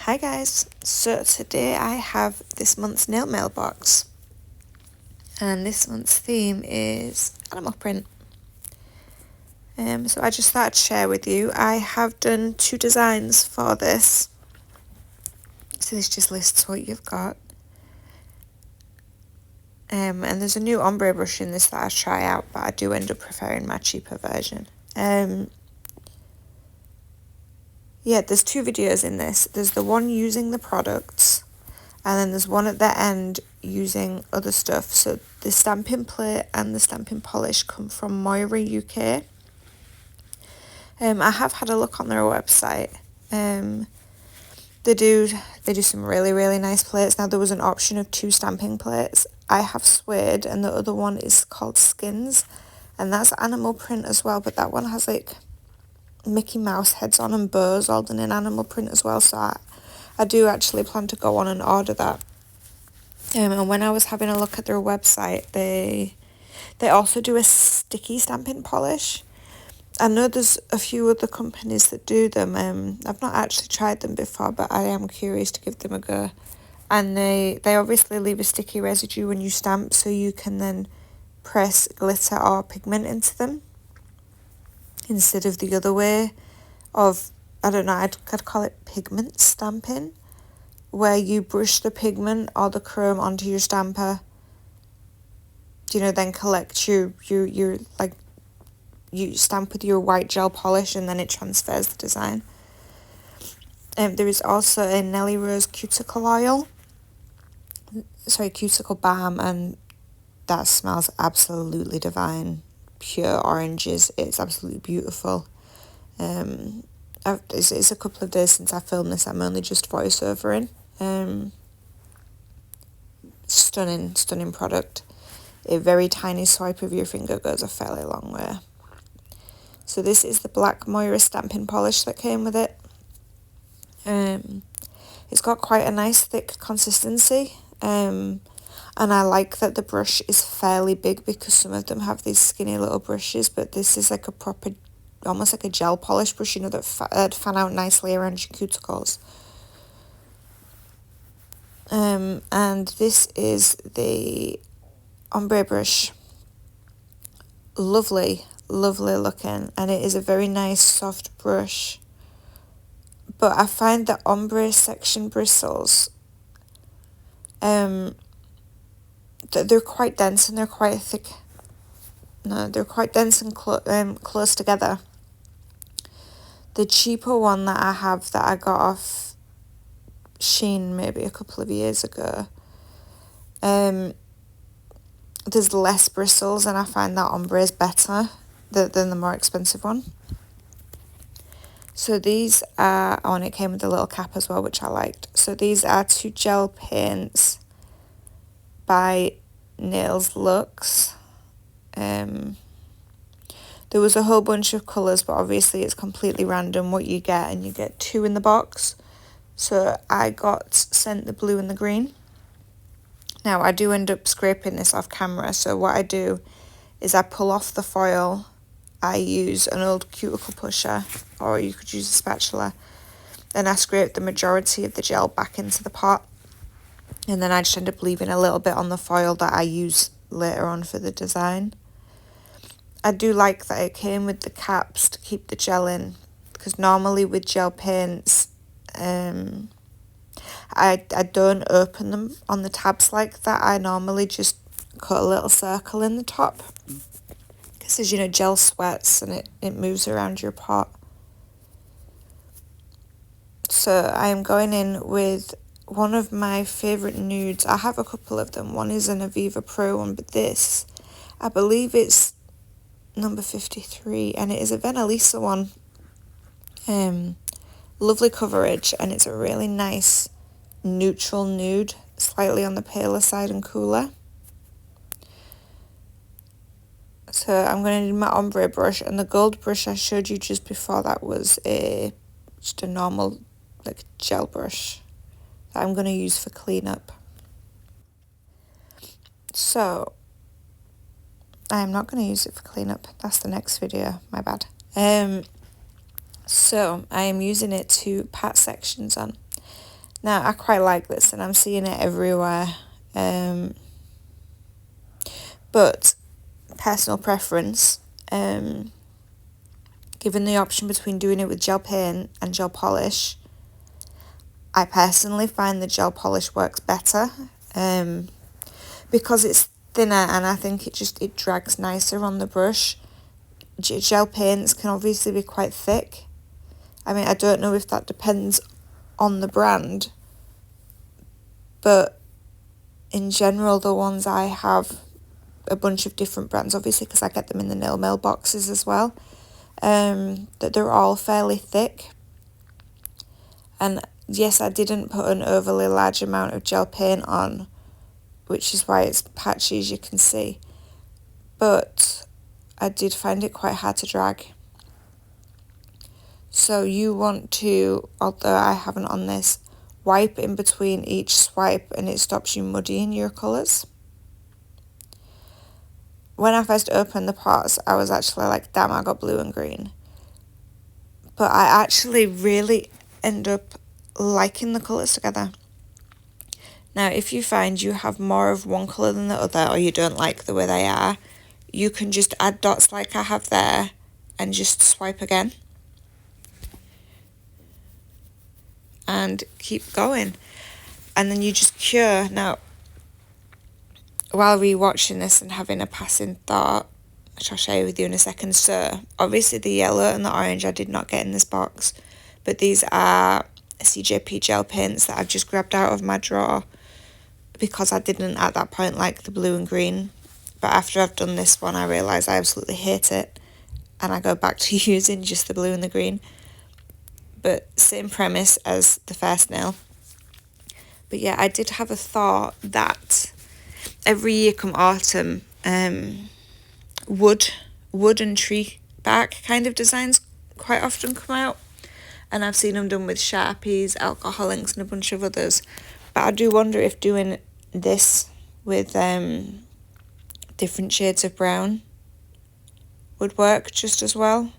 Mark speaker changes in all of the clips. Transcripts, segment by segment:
Speaker 1: Hi guys, so today I have this month's nail mailbox and this month's theme is animal print. So I just thought I'd share with you. I have done 2 designs for this, so this just lists what you've got. And there's a new ombre brush in this that I try out, but I do end up preferring my cheaper version. Yeah, there's 2 videos in this. There's the one using the products, and then there's one at the end using other stuff. So the stamping plate and the stamping polish come from Moira UK. I have had a look on their website. They do some really nice plates. Now there was an option of 2 stamping plates. I have suede and the other one is called skins, and that's animal print as well, but that one has like Mickey Mouse heads on and bows all done in animal print as well, so I do actually plan to go on and order that. And when I was having a look at their website, they also do a sticky stamping polish. I know there's a few other companies that do them. I've not actually tried them before, but I am curious to give them a go. And they obviously leave a sticky residue when you stamp, so you can then press glitter or pigment into them instead of the other way of, I don't know, I'd call it pigment stamping, where you brush the pigment or the chrome onto your stamper, then collect your like, you stamp with your white gel polish and then it transfers the design. There is also a Nelly Rose cuticle balm, and that smells absolutely divine. Pure oranges, it's absolutely beautiful. It's a couple of days since I filmed this. I'm only just voiceovering. Stunning product. A very tiny swipe of your finger goes a fairly long way. So this is the black Moira stamping polish that came with it. It's got quite a nice thick consistency. And I like that the brush is fairly big, because some of them have these skinny little brushes, but this is like a proper, almost like a gel polish brush, that fan out nicely around your cuticles. And this is the ombre brush. Lovely looking, and it is a very nice soft brush. But I find the ombre section bristles, they're quite dense and they're quite thick. No, they're quite dense and close together. The cheaper one that I have, that I got off Shein maybe a couple of years ago, there's less bristles, and I find that ombre is better than the more expensive one. So these are, and it came with a little cap as well, which I liked. So these are 2 gel paints by Nails Luxe. There was a whole bunch of colours, but obviously it's completely random what you get, and you get 2 in the box. So I got sent the blue and the green. Now I do end up scraping this off camera, so what I do is I pull off the foil. I use an old cuticle pusher, or you could use a spatula, and I scrape the majority of the gel back into the pot, and then I just end up leaving a little bit on the foil that I use later on for the design. I do like that it came with the caps to keep the gel in, because normally with gel paints, I don't open them on the tabs like that. I normally just cut a little circle in the top, because as gel sweats and it moves around your pot. So I am going in with one of my favourite nudes. I have a couple of them. One is an Aviva Pro one, but this, I believe it's number 53, and it is a Venalisa one. Lovely coverage, and it's a really nice neutral nude, slightly on the paler side and cooler. So I'm going to need my ombre brush, and the gold brush I showed you just before that was just a normal like gel brush that I'm going to use for cleanup. So I'm not going to use it for cleanup. That's the next video, my bad. So I am using it to pat sections on. Now, I quite like this and I'm seeing it everywhere. But personal preference, given the option between doing it with gel paint and gel polish, I personally find the gel polish works better because it's thinner and I think it drags nicer on the brush. Gel paints can obviously be quite thick. I mean, I don't know if that depends on the brand, but in general, the ones I have, a bunch of different brands, obviously, because I get them in the nail mail boxes as well, that they're all fairly thick. And yes, I didn't put an overly large amount of gel paint on, which is why it's patchy, as you can see. But I did find it quite hard to drag. So you want to, although I haven't on this, wipe in between each swipe and it stops you muddying your colours. When I first opened the pots, I was actually like, damn, I got blue and green. But I actually really end up liking the colours together. Now, if you find you have more of one colour than the other, or you don't like the way they are, you can just add dots like I have there and just swipe again. And keep going. And then you just cure. Now, while rewatching this and having a passing thought, which I'll share with you in a second, so obviously the yellow and the orange I did not get in this box, but these are CJP gel paints that I've just grabbed out of my drawer because I didn't at that point like the blue and green. But after I've done this one, I realise I absolutely hate it and I go back to using just the blue and the green. But same premise as the first nail. But yeah, I did have a thought that every year come autumn, wood and tree bark kind of designs quite often come out. And I've seen them done with Sharpies, alcohol inks and a bunch of others. But I do wonder if doing this with different shades of brown would work just as well.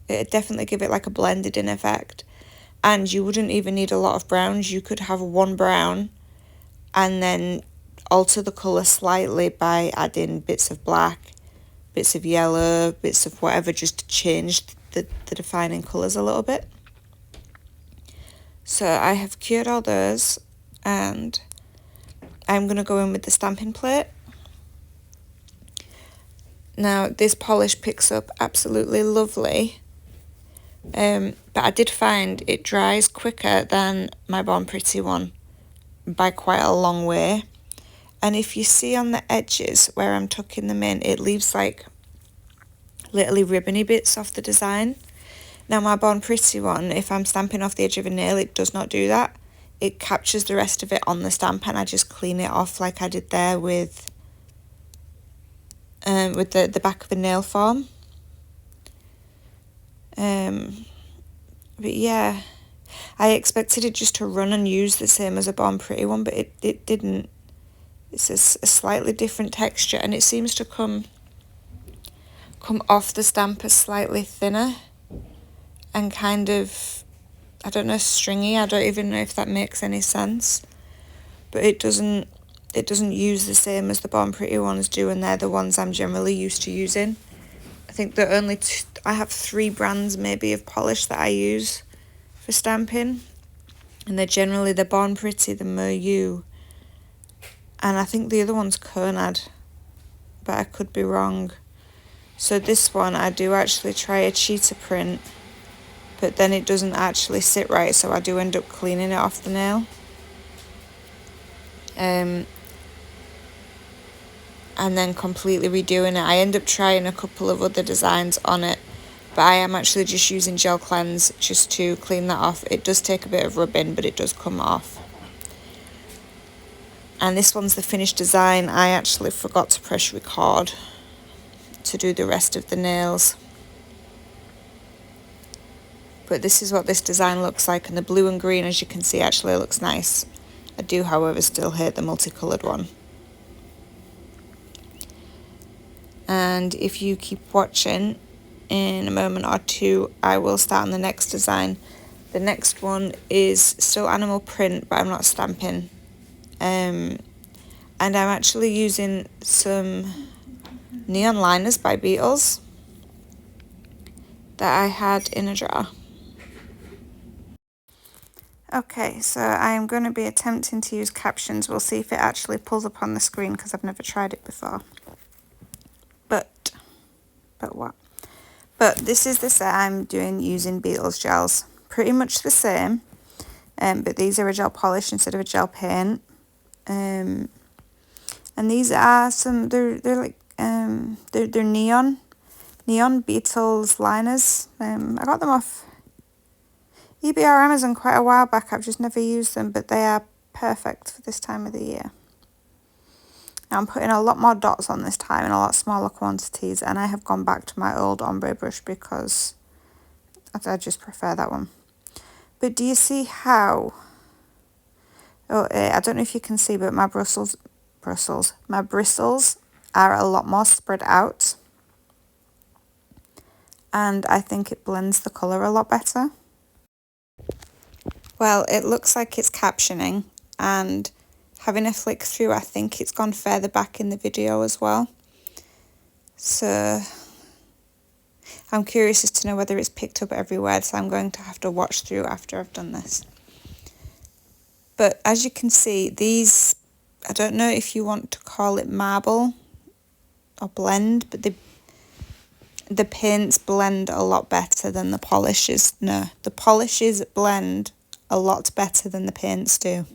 Speaker 1: It'd definitely give it like a blended in effect. And you wouldn't even need a lot of browns. You could have one brown and then alter the colour slightly by adding bits of black, bits of yellow, bits of whatever, just to change the defining colours a little bit. So I have cured all those and I'm going to go in with the stamping plate. Now this polish picks up absolutely lovely, but I did find it dries quicker than my Born Pretty one by quite a long way. And if you see on the edges where I'm tucking them in, it leaves like little ribbony bits off the design. Now my Born Pretty one, if I'm stamping off the edge of a nail, it does not do that. It captures the rest of it on the stamp and I just clean it off like I did there with the back of a nail form. But yeah, I expected it just to run and use the same as a Born Pretty one, but it didn't. It's a slightly different texture and it seems to come off the stamp as slightly thinner and kind of, I don't know, stringy. I don't even know if that makes any sense. But it doesn't use the same as the Born Pretty ones do, and they're the ones I'm generally used to using. I think there are only I have 3 brands maybe of polish that I use for stamping, and they're generally the Born Pretty, the Meryu, and I think the other one's Conad, but I could be wrong. So this one I do actually try a cheetah print, but then it doesn't actually sit right, so I do end up cleaning it off the nail. And then completely redoing it. I end up trying a couple of other designs on it, but I am actually just using gel cleanse just to clean that off. It does take a bit of rubbing, but it does come off. And this one's the finished design. I actually forgot to press record to do the rest of the nails. But this is what this design looks like, and the blue and green, as you can see, actually looks nice. I do, however, still hate the multicoloured one. And if you keep watching, in a moment or two I will start on the next design. The next one is still animal print, but I'm not stamping. And I'm actually using some neon liners by Beetles that I had in a jar. Okay, so I am going to be attempting to use captions. We'll see if it actually pulls up on the screen because I've never tried it before. But what? But this is the set I'm doing using Beetles gels. Pretty much the same, but these are a gel polish instead of a gel paint. And these are some, they're like, they're neon Beetles liners. I got them off eBay or Amazon quite a while back. I've just never used them, but they are perfect for this time of the year. Now I'm putting a lot more dots on this time in a lot smaller quantities, and I have gone back to my old ombre brush because I just prefer that one. But do you see how, I don't know if you can see, but my bristles are a lot more spread out, and I think it blends the colour a lot better. Well, it looks like it's captioning, and having a flick through, I think it's gone further back in the video as well. So I'm curious as to know whether it's picked up every word, so I'm going to have to watch through after I've done this. But as you can see, these, I don't know if you want to call it marble or blend, but the paints blend a lot better than the polishes. No, the polishes blend a lot better than the paints do.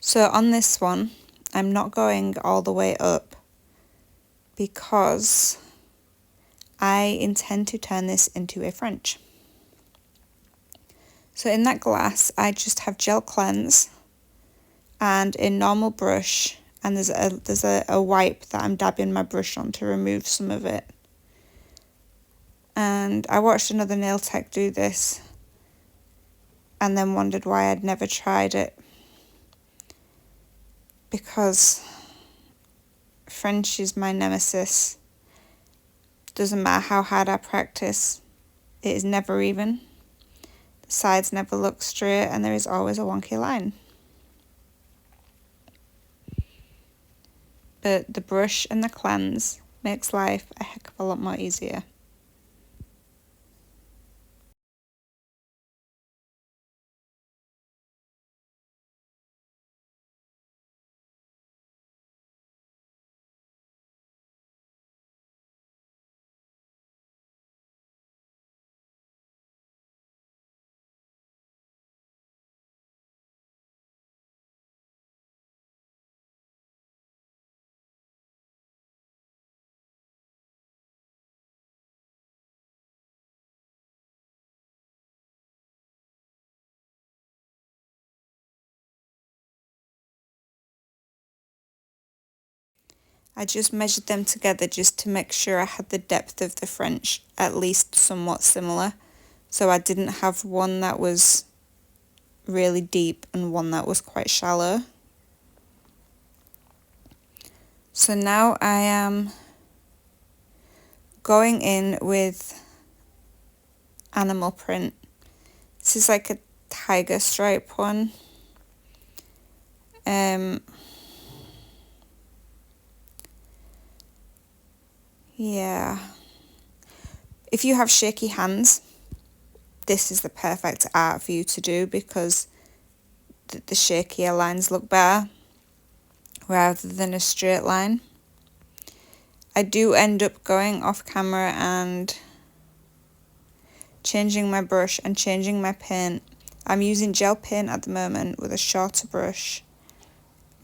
Speaker 1: So on this one, I'm not going all the way up because I intend to turn this into a French. So in that glass, I just have gel cleanse and a normal brush, and there's a wipe that I'm dabbing my brush on to remove some of it. And I watched another nail tech do this and then wondered why I'd never tried it, because French is my nemesis. Doesn't matter how hard I practice, it is never even. The sides never look straight and there is always a wonky line. But the brush and the cleanse makes life a heck of a lot more easier. I just measured them together just to make sure I had the depth of the French at least somewhat similar. So I didn't have one that was really deep and one that was quite shallow. So now I am going in with animal print. This is like a tiger stripe one. Yeah. If you have shaky hands, this is the perfect art for you to do, because the shakier lines look better rather than a straight line. I do end up going off camera and changing my brush and changing my paint. I'm using gel paint at the moment with a shorter brush,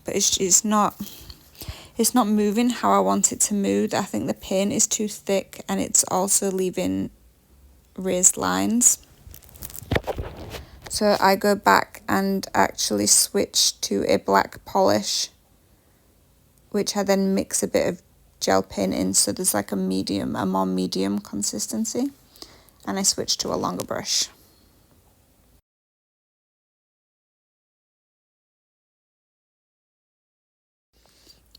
Speaker 1: but it's not moving how I want it to move. I think the paint is too thick and it's also leaving raised lines. So I go back and actually switch to a black polish, which I then mix a bit of gel paint in, so there's like a more medium consistency, and I switch to a longer brush.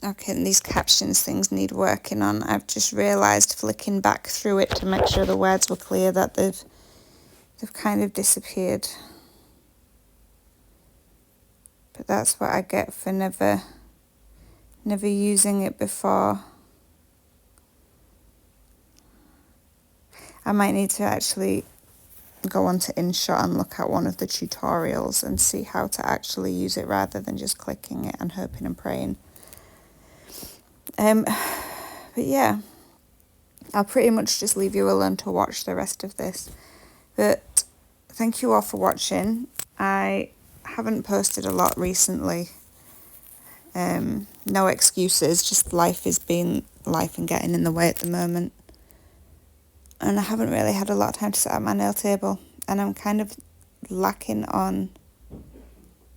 Speaker 1: Okay, and these captions things need working on. I've just realised flicking back through it to make sure the words were clear that they've kind of disappeared. But that's what I get for never using it before. I might need to actually go on to InShot and look at one of the tutorials and see how to actually use it rather than just clicking it and hoping and praying. But yeah, I'll pretty much just leave you alone to watch the rest of this. But thank you all for watching. I haven't posted a lot recently. No excuses, just life is being life and getting in the way at the moment. And I haven't really had a lot of time to sit at my nail table. And I'm kind of lacking on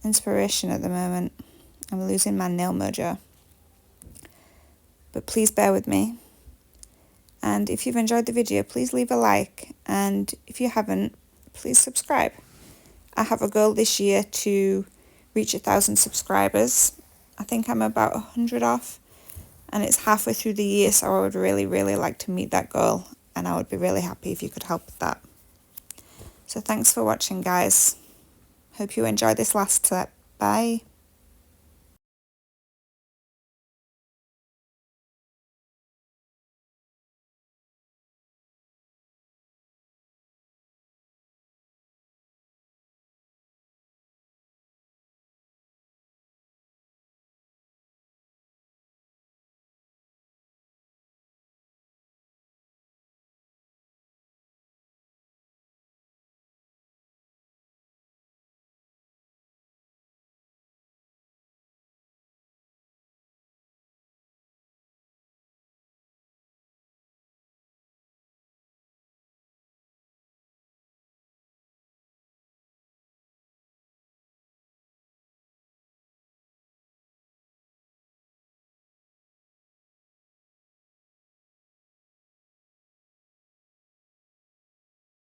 Speaker 1: inspiration at the moment. I'm losing my nail mojo. But please bear with me. And if you've enjoyed the video, please leave a like. And if you haven't, please subscribe. I have a goal this year to reach 1,000 subscribers. I think I'm about 100 off. And it's halfway through the year, so I would really, really like to meet that goal. And I would be really happy if you could help with that. So thanks for watching, guys. Hope you enjoyed this last step. Bye.